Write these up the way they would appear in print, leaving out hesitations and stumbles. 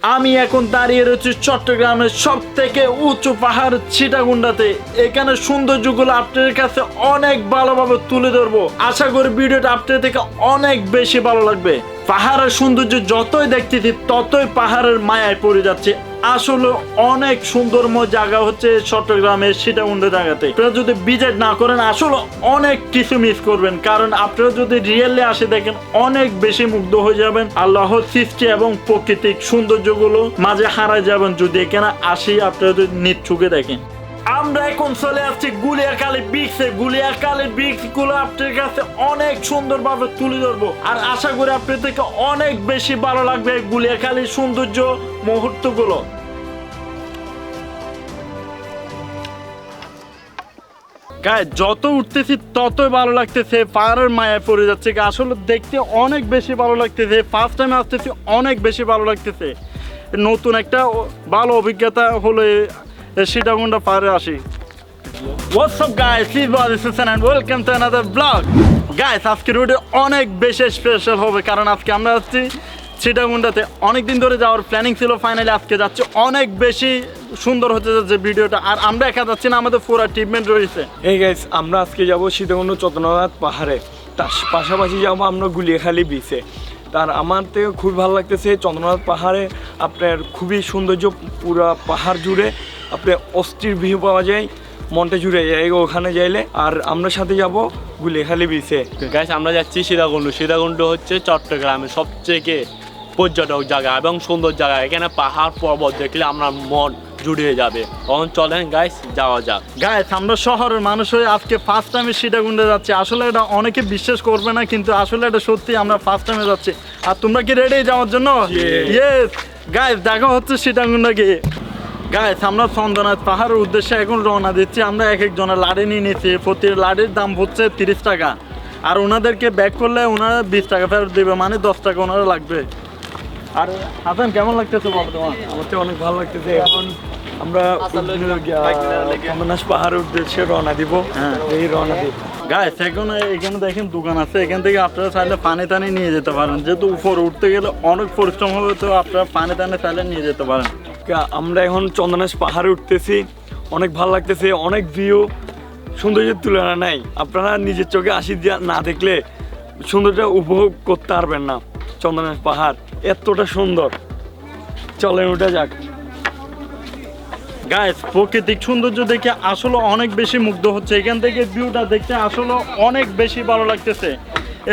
আমি এখন দাঁড়িয়ে রয়েছি চট্টগ্রামের সব থেকে উঁচু পাহাড় সীতাকুণ্ডাতে। এখানে সৌন্দর্যগুলো আপনাদের কাছে অনেক ভালোভাবে তুলে ধরবো। আশা করি ভিডিওটা আপনাদের থেকে অনেক বেশি ভালো লাগবে। পাহাড়ের সৌন্দর্য যতই দেখতেছি ততই পাহাড়ের মায়ায় পড়ে যাচ্ছে। আসলে অনেক সুন্দরময় জায়গা হচ্ছে চট্টগ্রামের সীতাকুণ্ড জায়গাতে। আপনারা যদি ভিজিট না করেন আসলে অনেক কিছু মিস করবেন, কারণ আপনারা যদি রিয়েলি আসে দেখেন অনেক বেশি মুগ্ধ হয়ে যাবেন। আল্লাহর সৃষ্টি এবং প্রাকৃতিক সৌন্দর্যগুলো মাঝে হারায় যাবেন যদি এখানে আসি আপনারা যদি নিজ চোখে দেখেন। আমরা এখন চলে আসছি গুলিয়াখালী বিচে। গুলিয়াখালী বিচ গুলো আপনার কাছে অনেক সুন্দরভাবে তুলে ধরবো, আর আশা করি আপনার থেকে অনেক বেশি ভালো লাগবে গুলিয়াখালীর সৌন্দর্য মুহূর্তগুলো। গায়ে যত উঠতেছি ততই ভালো লাগতেছে, পাহাড়ের মায়ায় পড়ে যাচ্ছে। আসলে দেখতে অনেক বেশি ভালো লাগতেছে। ফার্স্ট টাইম আসতেছি, অনেক বেশি ভালো লাগতেছে। নতুন একটা ভালো অভিজ্ঞতা হলো সীতাকুণ্ডা পাহাড়ে আসি। What's up guys, this is Susan and welcome to another vlog. Guys, আজকের ভিডিও অনেক বেশি স্পেশাল হবে, কারণ আজকে আমরা যাচ্ছি সীতাকুণ্ডাতে। অনেকদিন ধরে যাওয়ার প্ল্যানিং ছিল, ফাইনালি আজকে যাচ্ছি। অনেক বেশি সুন্দর হতে যাচ্ছে ভিডিওটা, আর আমরা একা যাচ্ছি না, আমাদের পুরো টিমমেট রয়েছে। এই গাইস, আমরা আজকে যাব সীতাকুণ্ড চন্দ্রনাথ পাহাড়ে, তার পাশাপাশি যাবো আমরা গুলিয়াখালী বিচে। তার আমার থেকে খুবই ভালো লাগতেছে চন্দ্রনাথ পাহাড়ে। আপনার খুবই সৌন্দর্য, পুরো পাহাড় জুড়ে আপনার অস্থির ভিউ পাওয়া যায়, মনটা জুড়ে যায় ওখানে যাইলে। আর আমরা সাথে যাব গুলিয়াখালী বিচে। গাইস, আমরা যাচ্ছি সীতাকুণ্ড। সীতাকুণ্ড হচ্ছে চট্টগ্রামের সবথেকে পর্যটক জায়গা এবং সুন্দর জায়গা। এখানে পাহাড় পর্বত দেখলে আমার মন জুড়িয়ে যাবে। তখন চলেন গাইস, যাওয়া যাক। গাইস, আমরা শহরের মানুষ হয়ে আজকে ফার্স্ট টাইমে সীতাকুণ্ডে যাচ্ছি। আসলে এটা অনেকে বিশ্বাস করবে না, কিন্তু আসলে এটা সত্যি, আমরা ফার্স্ট টাইমে যাচ্ছি। আর তোমরা কি রেডি যাওয়ার জন্য? ইয়েস গাইস, দেখা হচ্ছে সীতাকুণ্ডে গিয়ে। গাইস, আমরা চন্দ্রনাথ পাহাড়ের উদ্দেশ্যে এখন রওনা দিচ্ছি। আমরা এক একজনের লাড়ি নিয়ে নিচ্ছি। প্রতি লাড়ির দাম হচ্ছে 30 টাকা, আর ওনাদেরকে ব্যাক করলে ওনারা 20 টাকা ফেরত দেবে, মানে 10 টাকা ওনারা লাগবে। আর হাসান, কেমন লাগতেছে বলো তোমার? আমার তো অনেক ভালো লাগতেছে। এখন আমরা চন্দ্রনাথ পাহাড়ের উদ্দেশ্যে রওনা দিব। এই রওনা দিব গাইস। এখন এখানে দেখেন দোকান আছে, এখান থেকে আপনারা চাইলে পানি টানি নিয়ে যেতে পারেন। যেহেতু উপরে উঠতে গেলে অনেক পরিশ্রম হবে, তো আপনারা পানি টানি চাইলে নিয়ে যেতে পারেন। আমরা এখন চন্দ্রনাথ পাহাড়ে উঠতেছি, অনেক ভালো লাগতেছে। অনেক ভিউ, সৌন্দর্যের তুলনা নাই। আপনারা নিজের চোখে না দেখলে সৌন্দর্যটা উপভোগ করতে পারবেন না। চন্দ্রনাথ পাহাড় এতটা সুন্দর, চলেন উঠে যাক। গাইস, প্রাকৃতিক সৌন্দর্য দেখে আসলে অনেক বেশি মুগ্ধ হচ্ছে। এখান থেকে ভিউটা দেখতে আসলে অনেক বেশি ভালো লাগতেছে।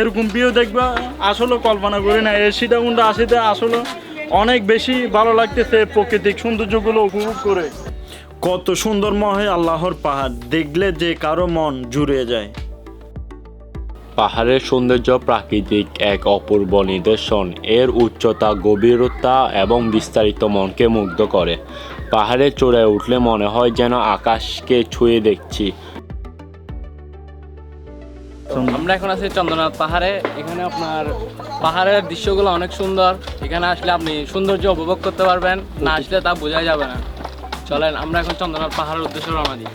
এরকম ভিউ দেখবা আসলে কল্পনা করি না। এই সীতাকুণ্ড আসিতে আসলে অনেক বেশি ভালো লাগতেছে প্রাকৃতিক সৌন্দর্যগুলো উপভোগ করে। কত সুন্দরময় আল্লাহর পাহাড়, দেখলে যে কারো মন জুড়িয়ে যায়। পাহাড়ের সৌন্দর্য প্রাকৃতিক এক অপূর্ব নিদর্শন। এর উচ্চতা, গভীরতা এবং বিস্তারিত মনকে মুগ্ধ করে। পাহাড়ের চূড়ায় উঠলে মনে হয় যেন আকাশকে ছুঁয়ে দেখছি। আমরা এখন আছি চন্দ্রনাথ পাহাড়ে। এখানে আপনার পাহাড়ের দৃশ্যগুলো অনেক সুন্দর। এখানে আসলে আপনি সৌন্দর্য উপভোগ করতে পারবেন, না আসলে তা বোঝা যাবে না। চলেন আমরা এখন চন্দ্রনাথ পাহাড়ের উদ্দেশ্যে রওনা দিই।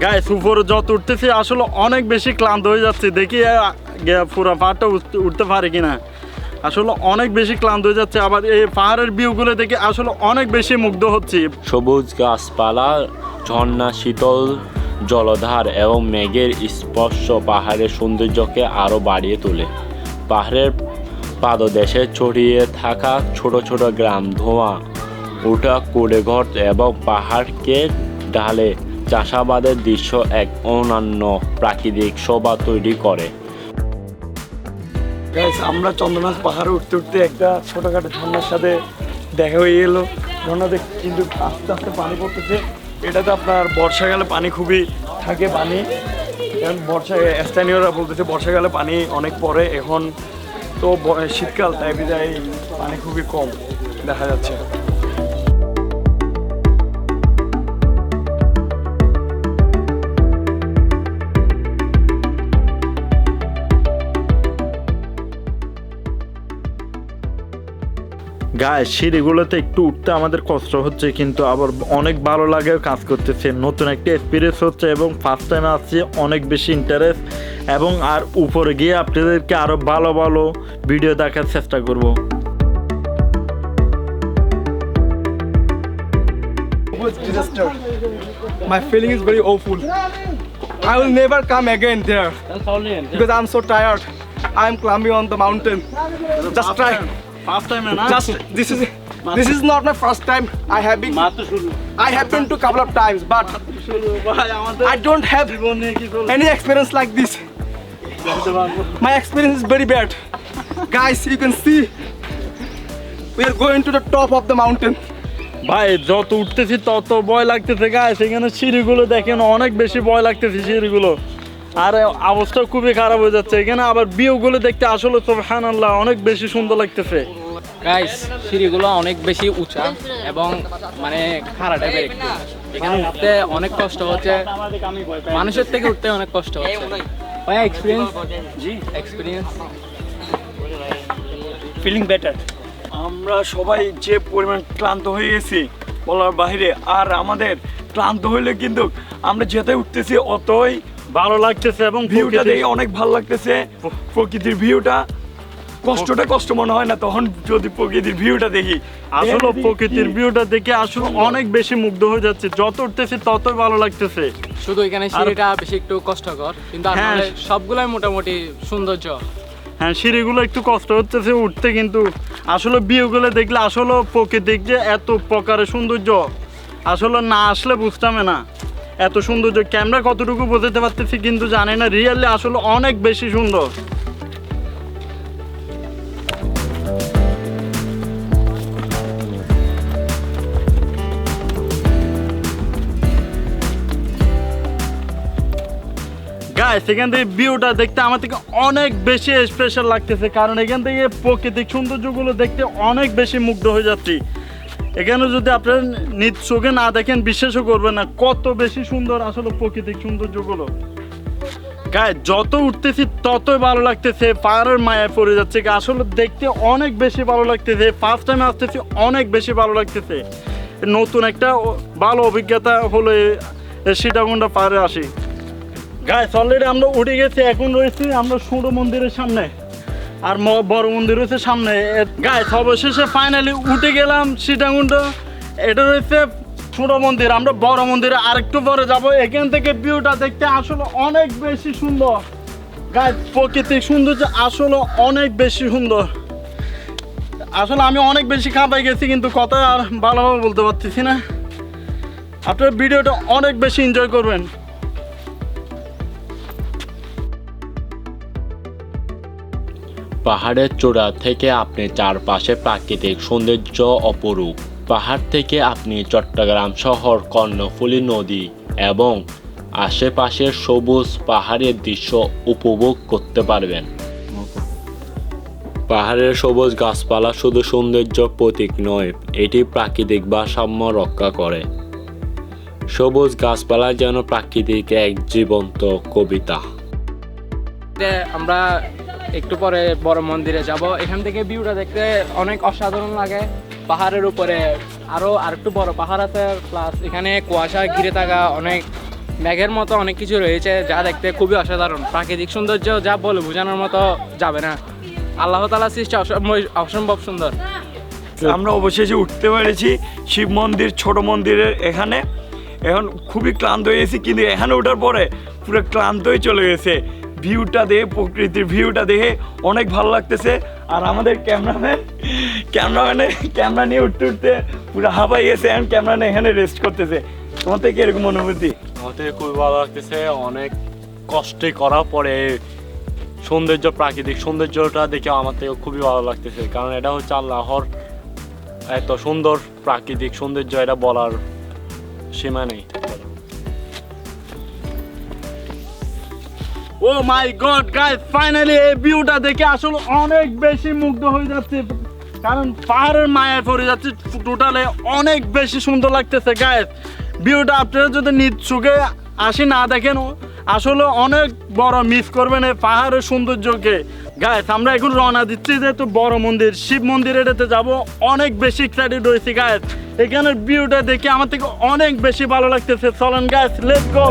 গাইস, উপরে যত উঠতেছি আসলে অনেক বেশি ক্লান্ত হয়ে যাচ্ছে। দেখি পুরো পাহাড়টা উঠতে পারে কিনা। আসলে অনেক বেশি ক্লান্ত হয়ে যাচ্ছে। আবার এই পাহাড়ের ভিউগুলো দেখে আসলে অনেক বেশি মুগ্ধ হচ্ছি। সবুজ গাছপালা, ঝর্ণা, শীতল জলধার এবং মেঘের স্পর্শ পাহাড়ের সৌন্দর্যকে আরও বাড়িয়ে তোলে। পাহাড়ের পাদদেশে ছড়িয়ে থাকা ছোট ছোট গ্রাম, ধোঁয়া ওঠা কুড়েঘর এবং পাহাড়কে ঢালে চাষাবাদের দৃশ্য এক অনন্য প্রাকৃতিক শোভা তৈরি করে। আমরা চন্দ্রনাথ পাহাড়ে উঠতে উঠতে একটা ছোটখাটো ঝর্ণার সাথে দেখা হয়ে গেল। ঝর্ণাতে কিন্তু আস্তে আস্তে পানি পড়তেছে। এটাতে আপনার বর্ষাকালে পানি খুবই থাকে পানি। এখন স্থানীয়রা বলতেছে বর্ষাকালে পানি অনেক পড়ে। এখন তো শীতকাল, তাই বিদায় পানি খুবই কম দেখা যাচ্ছে। গায়ে সিঁড়িগুলোতে একটু উঠতে আমাদের কষ্ট হচ্ছে, কিন্তু আবার অনেক ভালো লাগে কাজ করতেছে, নতুন একটা এক্সপিরিয়েন্স হচ্ছে এবং ফার্স্ট টাইম আসছি, অনেক বেশি ইন্টারেস্ট এবং আর উপরে গিয়ে আপনাদেরকে আরও ভালো ভালো ভিডিও দেখার চেষ্টা করব। Was disaster. My feeling is very awful. I will never come again there because I'm so tired. I'm climbing on the mountain. Just try. First time না Just this is not my first time. I have been to couple of times, but I don't have any experience like this. My experience is very bad. Guys, you can see we are going to the top of the mountain. ভাই যত উঠতেছি তত ভয় লাগতেছে গায়ে, সেখানে সিঁড়িগুলো দেখেন অনেক বেশি ভয় লাগতেছে সিঁড়িগুলো, আর অবস্থা খুবই খারাপ হয়ে যাচ্ছে। এখানে আবার ভিউগুলো দেখতে আসলে সুবহানাল্লাহ অনেক বেশি সুন্দর লাগতেছে। গাইস সিঁড়িগুলো অনেক বেশি উঁচা এবং মানে খাড়া টাইপের একটু, এখানে উঠতে অনেক কষ্ট হচ্ছে, মানুষের থেকে উঠতে অনেক কষ্ট হচ্ছে। ভাইয়া এক্সপিরিয়েন্স? জি এক্সপিরিয়েন্স। Feeling better. আমরা সবাই যে পরিমাণ ক্লান্ত হয়ে গেছি বলার বাইরে, আর আমাদের ক্লান্ত হইলে কিন্তু আমরা যেতে উঠতেছি অতই ভালো লাগতেছে এবং ভিউটা দেখে অনেক ভালো লাগতেছে। প্রকৃতির ভিউটা কষ্টটা কষ্ট মনে হয় না তখন যদি প্রকৃতির ভিউটা দেখি। আসলে প্রকৃতির ভিউটা দেখে আসলে অনেক বেশি মুগ্ধ হয়ে যাচ্ছে, যত উঠতেছি ততই ভালো লাগতেছে। শুধু এখানে সিঁড়িটা বেশি একটু কষ্টকর, কিন্তু আর হ্যাঁ। নাহলে সবগুলাই মোটামুটি সৌন্দর্য। হ্যাঁ সিঁড়িগুলো একটু কষ্ট হচ্ছে উঠতে, কিন্তু আসলে ভিউগুলো দেখলে আসলে প্রকৃতির যে এত প্রকারের সৌন্দর্য আসলে না আসলে বুঝতাম না এত সৌন্দর্য। ক্যামেরা কতটুকু বোঝাতে পারতেছি কিন্তু জানি না, রিয়েলি আসলে অনেক বেশি সুন্দর। গাইস এখান থেকে ভিউটা দেখতে আমার থেকে অনেক বেশি স্পেশাল লাগতেছে, কারণ এখান থেকে প্রাকৃতিক সৌন্দর্যগুলো দেখতে অনেক বেশি মুগ্ধ হয়ে যাচ্ছি। এখানে যদি আপনারা নিজ চোখে না দেখেন বিশ্বাসও করবেন না কত বেশি সুন্দর আসলে প্রাকৃতিক সৌন্দর্যগুলো। গায়ে যত উঠতেছি ততই ভালো লাগতেছে, পাহাড়ের মায়ায় পড়ে যাচ্ছে, আসলে দেখতে অনেক বেশি ভালো লাগতেছে। ফার্স্ট টাইম আসতেছি, অনেক বেশি ভালো লাগতেছে। নতুন একটা ভালো অভিজ্ঞতা হলো সীতাকুণ্ডা পাহাড়ে আসি। গাইস অলরেডি আমরা উঠে গেছি, এখন রয়েছি আমরা সূর্য মন্দিরের সামনে, আর বড় মন্দির রয়েছে সামনে। গাইস অবশেষে ফাইনালি উঠে গেলাম সীতাকুণ্ড। এটা রয়েছে ছোট মন্দির, আমরা বড় মন্দিরে আরেকটু পরে যাব। এখান থেকে ভিউটা দেখতে আসলে অনেক বেশি সুন্দর। গাইস প্রাকৃতিক সৌন্দর্য আসলে অনেক বেশি সুন্দর। আসলে আমি অনেক বেশি খাপাই গেছি, কিন্তু কথা আর ভালোভাবে বলতে পারতেছি না। আপনার ভিডিওটা অনেক বেশি এনজয় করবেন। পাহাড়ের চূড়া থেকে আপনি চারপাশে প্রাকৃতিক সৌন্দর্য অপরূপ। পাহাড় থেকে আপনি চট্টগ্রাম শহর, কর্ণফুলী নদী এবং আশেপাশের সবুজ পাহাড়ের দৃশ্য উপভোগ করতে পারবেন। পাহাড়ের সবুজ গাছপালা শুধু সৌন্দর্য প্রতীক নয়, এটি প্রাকৃতিক ভারসাম্য রক্ষা করে। সবুজ গাছপালা যেন প্রাকৃতিক এক জীবন্ত কবিতা। আমরা একটু পরে বড় মন্দিরে যাব। এখান থেকে ভিউটা দেখতে অনেক অসাধারণ লাগে। পাহাড়ের উপরে আর একটু বড় পাহাড় আছে, প্লাস এখানে কুয়াশা ঘিরে থাকা অনেক মেঘের মতো অনেক কিছু রয়েছে, যা দেখতে খুবই অসাধারণ। প্রাকৃতিক সৌন্দর্য যা বলে বোঝানোর মতো যাবে না। আল্লাহ তাআলার সৃষ্টি অসম্ভব সুন্দর। আমরা অবশেষে উঠতে পেরেছি শিব মন্দির, ছোট মন্দিরের এখানে। এখন খুবই ক্লান্ত হয়ে গেছি, কিন্তু এখানে ওঠার পরে পুরো ক্লান্ত হয়ে চলে গেছে। ভিউটা দেখে, প্রকৃতির ভিউটা দেখে অনেক ভালো লাগতেছে। আর আমাদের ক্যামেরা নিয়ে উঠতে উঠতে পুরো হাঁপাই গেছে, এখন ক্যামেরা এখানে রেস্ট করতেছে। তোমার থেকে এরকম অনুভূতি? আমার থেকে খুবই ভালো লাগতেছে। অনেক কষ্টে করার পরে সৌন্দর্য, প্রাকৃতিক সৌন্দর্যটা দেখে আমার থেকে খুবই ভালো লাগতেছে, কারণ এটা হচ্ছে আল্লাহর এত সুন্দর প্রাকৃতিক সৌন্দর্য, এটা বলার সীমা নেই। ও মাই গড গাইস, ফাইনালি এই ভিউটা দেখে আসলে অনেক বেশি মুগ্ধ হয়ে যাচ্ছে, কারণ পাহাড়ের মায়ায় পড়ে যাচ্ছে। টোটালে অনেক বেশি সুন্দর লাগতেছে গাইস। ভিউটা আপনারা যদি নিজ চোখে আসি না দেখেন আসলে অনেক বড় মিস করবেন এই পাহাড়ের সৌন্দর্যকে। গাইস আমরা এখন রওনা দিচ্ছি যেহেতু বড় মন্দির শিব মন্দির, এটাতে যাব। অনেক বেশি এক্সাইটেড হয়েছি গাইস, এখানের ভিউটা দেখে আমার থেকে অনেক বেশি ভালো লাগতেছে। চলেন গাইস, লেটস গো।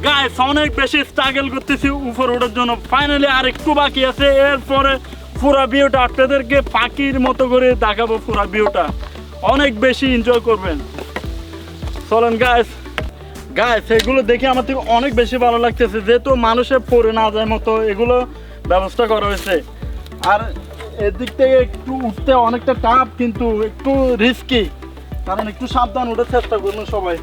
গাইস অনেক বেশি স্ট্রাগল করতেছি উপর ওঠার জন্য, ফাইনালি আর একটু বাকি আছে, এরপরে পুরো ভিউটা আপনাদেরকে পাখির মতো করে দেখাবো। পুরো ভিউটা অনেক বেশি এনজয় করবেন। চলেন গাইস। গাইস এগুলো দেখে আমার থেকে অনেক বেশি ভালো লাগতেছে, যেহেতু মানুষের পড়ে না যায় মতো এগুলো ব্যবস্থা করা হয়েছে। আর এদিক থেকে একটু উঠতে অনেকটা টাফ, কিন্তু একটু রিস্কি, কারণ একটু সাবধান উঠার চেষ্টা করুন সবাই।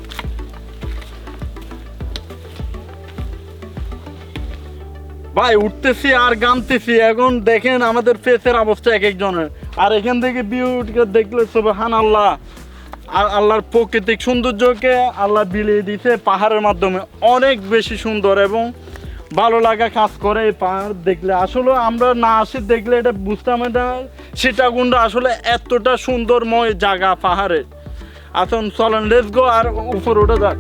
ভাই উঠতেছি আর গামতেছি, এখন দেখেন আমাদের ফেসের অবস্থা এক একজনের। আর এখান থেকে ভিউটা দেখলে সুবহানাল্লাহ, আর আল্লাহর প্রাকৃতিক সৌন্দর্যকে আল্লাহ বিলিয়ে দিতে পাহাড়ের মাধ্যমে অনেক বেশি সুন্দর এবং ভালো লাগা কাজ করে এই পাহাড় দেখলে। আসলে আমরা না আসি দেখলে এটা বুঝতাম এটা সীতাকুণ্ড আসলে এতটা সুন্দরময় জায়গা পাহাড়ে। আসুন চলেন লেটস গো, আর উপর উঠে যাক।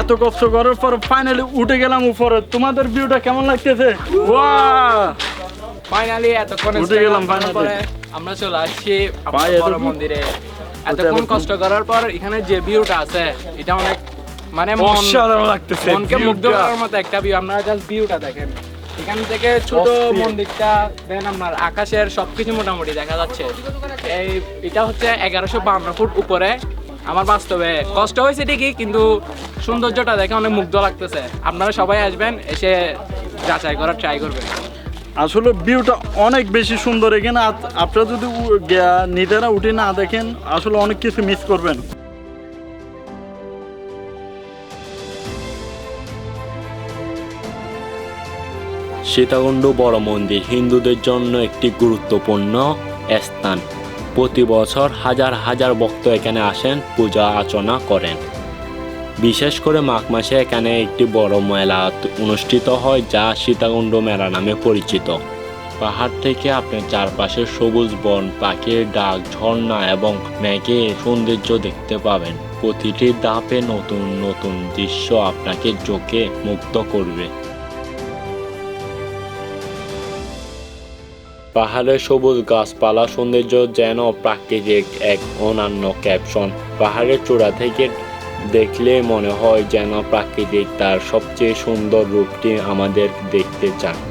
এত কষ্ট করার পর ফাইনালি উঠে গেলাম উপরে। তোমাদের ভিউটা কেমন লাগতেছে? ওয়াও ফাইনালি এতক্ষণ উঠে গেলাম করার পরে আমরা চলে আসছি আপনার বড় মন্দিরে। এতক্ষণ কষ্ট করার পর এখানে যে ভিউটা আছে এটা অনেক মানে অসাধারণ লাগতেছে, মনকে মুগ্ধ করার মতো একটা ভিউ। আপনারা জাস্ট ভিউটা দেখেন, এখান থেকে ছোট মন্দিরটা দেন আপনার আকাশের সবকিছু মোটামুটি দেখা যাচ্ছে। এটা হচ্ছে 1152 ফুট উপরে। আমার বাস্তবে কষ্ট হয়েছে ঠিকই, কিন্তু সৌন্দর্যটা দেখে অনেক মুগ্ধ লাগতেছে। আপনারা সবাই আসবেন, এসে যাচাই করার ট্রাই করবেন। আসলে ভিউটা অনেক বেশি সুন্দর এখানে। আপনারা যদি নিজেরা উঠে না দেখেন আসলে অনেক কিছু মিস করবেন। সীতাকুণ্ড বড় মন্দির হিন্দুদের জন্য একটি গুরুত্বপূর্ণ স্থান। প্রতি বছর হাজার হাজার ভক্ত এখানে আসেন, পূজা অর্চনা করেন। বিশেষ করে মাঘ মাসে এখানে একটি বড় মেলা অনুষ্ঠিত হয়, যা সীতাকুণ্ড মেলা নামে পরিচিত। পাহাড় থেকে আপনি চারপাশে সবুজ বন, পাখির ডাক, ঝর্ণা এবং মেঘের সৌন্দর্য দেখতে পাবেন। প্রতিটি ধাপে নতুন নতুন দৃশ্য আপনাকে চোখে মুগ্ধ করবে। পাহাড়ের সবুজ গাছপালা সৌন্দর্য যেন প্রাকৃতিক এক অনন্য ক্যাপশন। পাহাড়ের চূড়া থেকে দেখলে মনে হয় যেন প্রাকৃতিক তার সবচেয়ে সুন্দর রূপটি আমাদের দেখতে চায়।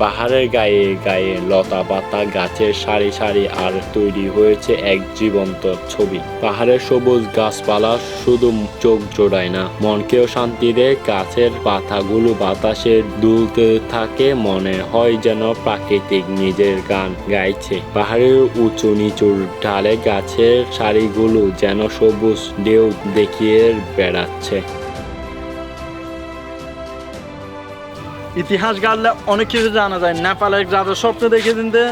পাহাড়ের গায়ে গায়ে লতা পাতা, গাছের সারি সারি, আর তৈরি হয়েছে এক জীবন্ত ছবি। পাহাড়ের সবুজ গাছপালা শুধু চোখ জোড়ায় না, মনকেও শান্তি দেয়। গাছের পাতাগুলো বাতাসে দুলতে থাকে, মনে হয় যেন প্রাকৃতিক নিজের গান গাইছে। পাহাড়ের উঁচু নিচু ঢালে গাছের সারিগুলো যেন সবুজ ঢেউ দেখিয়ে বেড়াচ্ছে। ইতিহাস গাড়লে অনেক কিছু জানা যায়। নেপালের রাজা স্বপ্ন দেখে দিনতে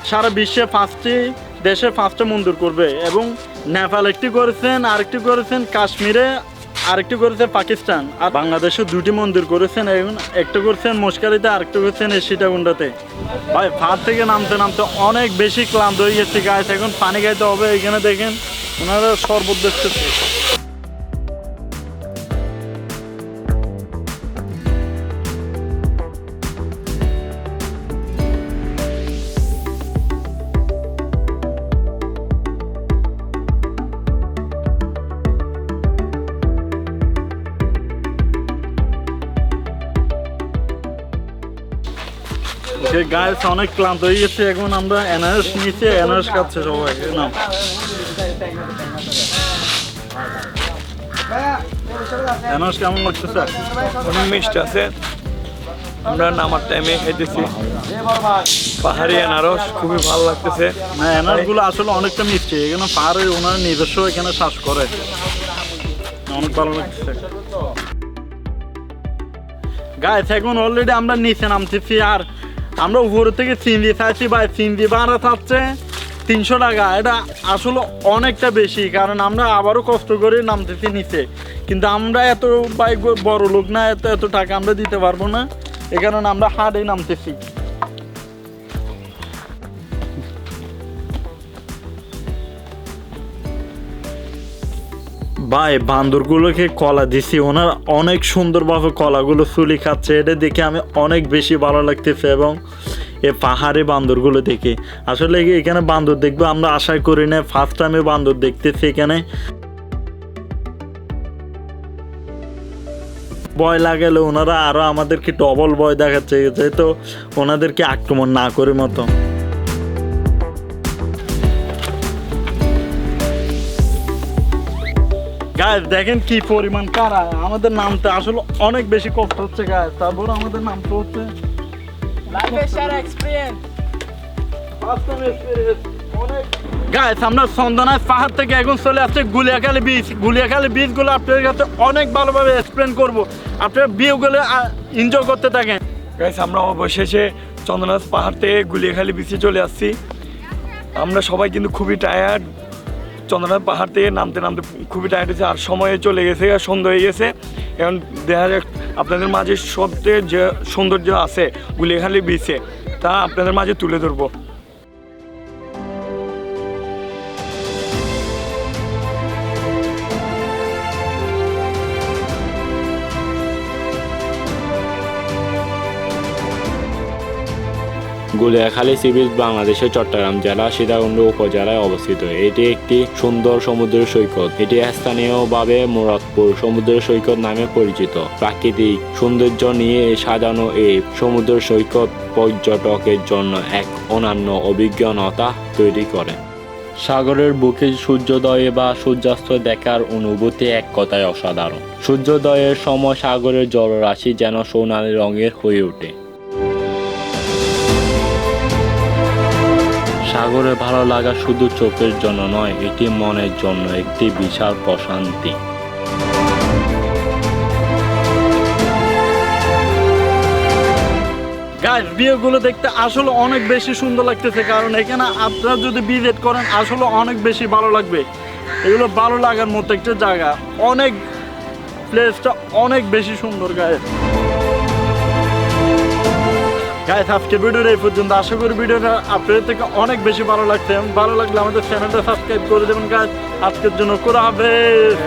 সারা বিশ্বে 5টি দেশে 5টা মন্দির করবে, এবং নেপাল একটি করেছেন, আরেকটি করেছেন কাশ্মীরে, আরেকটি করেছে পাকিস্তান, আর বাংলাদেশে 2টি মন্দির করেছেন। এবং একটা করেছেন মস্কারিতে, আরেকটা করেছেন এই সীতাকুণ্ডতে। ভাই পাহাড় থেকে নামতে নামতে অনেক বেশি ক্লান্ত হয়ে গেছে গাছ, এখন পানি খাইতে হবে। এখানে দেখেন ওনারা শরবত দেখতেছে। গাছ অনেক ক্লান্ত হয়ে গেছে, এখন আমরা এনআরএস নিচে এনআরএস খাচ্ছে সবাই। নাম এনআরএস কেমন লাগতেছে? অনেক মিষ্টি আছে। আমরা নামার টাইমে খাইতেছি পাহাড়ি আনারস, খুবই ভালো লাগতেছে। না এনআরএস গুলো আসলে অনেকটা মিষ্টি, এখানে পাহাড়ে ওনার নিজস্ব এখানে চাষ করে, অনেক ভালো লাগতেছে। গাছ এখন অলরেডি আমরা নিচে নামতেছি, আর আমরা উপরে থেকে চিংড়ি চাইছি ভাই, চিংড়ি ভাড়া চাচ্ছে 300 টাকা। এটা আসলে অনেকটা বেশি, কারণ আমরা আবারও কষ্ট করে নামতেছি নিচে, কিন্তু আমরা এত বাইক বড় লোক না, এত টাকা আমরা দিতে পারবো না, এই কারণে আমরা হাটে নামতেছি। ভাই বান্দরগুলোকে কলা দিছি, ওনার অনেক সুন্দরভাবে কলাগুলো চুলি খাচ্ছে, এটা দেখে আমি অনেক বেশি ভালো লাগতেছে। এবং এই পাহাড়ে বান্দরগুলো দেখে আসলে এখানে বান্দর দেখবো আমরা আশাই করি না, ফার্স্ট টাইমে বান্দর দেখতেছি এখানে। ভয় লাগালে ওনারা আরো আমাদেরকে ডবল ভয় দেখাচ্ছে, যেহেতু ওনাদেরকে আক্রমণ না করে মতো। গাইস দেখেন কি পরিমাণ কারা, আমাদের নামতে আসলে অনেক বেশি কষ্ট হচ্ছে গাইস, তারপর আমাদের নামতে হচ্ছে। গাইস আমরা চন্দনাইশ পাহাড় থেকে এখন চলে আসছে গুলিয়াখালী বীচ। গুলিয়াখালী বীচগুলো আপনাদের কাছে অনেক ভালোভাবে এক্সপ্লেন করবো, আপনারা ভিউগুলো এনজয় করতে থাকেন। গাইস আমরা অবশেষে চন্দ্রনাথ পাহাড় থেকে গুলিয়াখালী বিচে চলে আসছি। আমরা সবাই কিন্তু খুবই টায়ার্ড, চন্দ্রনাথ পাহাড় থেকে নামতে নামতে খুবই টায়ার্ড হয়েছে, আর সময় চলে গেছে, আর সন্ধ্যা হয়ে গেছে। এখন দেখা যাক আপনাদের মাঝে সবচেয়ে যে সৌন্দর্য আছে গুলিয়াখালী বিচে তা আপনাদের মাঝে তুলে ধরবো। গুলিয়াখালী সি বিচ বাংলাদেশের চট্টগ্রাম জেলা সীতাকুণ্ড উপজেলায় অবস্থিত। এটি একটি সুন্দর সমুদ্র সৈকত। এটি স্থানীয়ভাবে মুরাদপুর সমুদ্র সৈকত নামে পরিচিত। প্রাকৃতিক সৌন্দর্য নিয়ে সাজানো এই সমুদ্র সৈকত পর্যটকের জন্য এক অনন্য অভিজ্ঞতা তৈরি করে। সাগরের বুকে সূর্যোদয় বা সূর্যাস্ত দেখার অনুভূতি এক কথায় অসাধারণ। সূর্যোদয়ের সময় সাগরের জলরাশি যেন সোনালী রঙের হয়ে ওঠে। সাগরে ভালো লাগা শুধু চোখের জন্য নয়, এটি মনের জন্য একটি বিশাল প্রশান্তি। গাইস ভিউগুলো দেখতে আসলে অনেক বেশি সুন্দর লাগতেছে, কারণ এখানে আপনারা যদি ভিজিট করেন আসলে অনেক বেশি ভালো লাগবে। এগুলো ভালো লাগার মতো একটা জায়গা, অনেক প্লেসটা অনেক বেশি সুন্দর। গাইস আজকের ভিডিওটা এই পর্যন্ত। আশা করি ভিডিওটা আপনাদের থেকে অনেক বেশি ভালো লাগছে। ভালো লাগলে আমাদের চ্যানেলটা সাবস্ক্রাইব করে দেবেন গাইস। আজকের জন্য খোদা হাফেজ।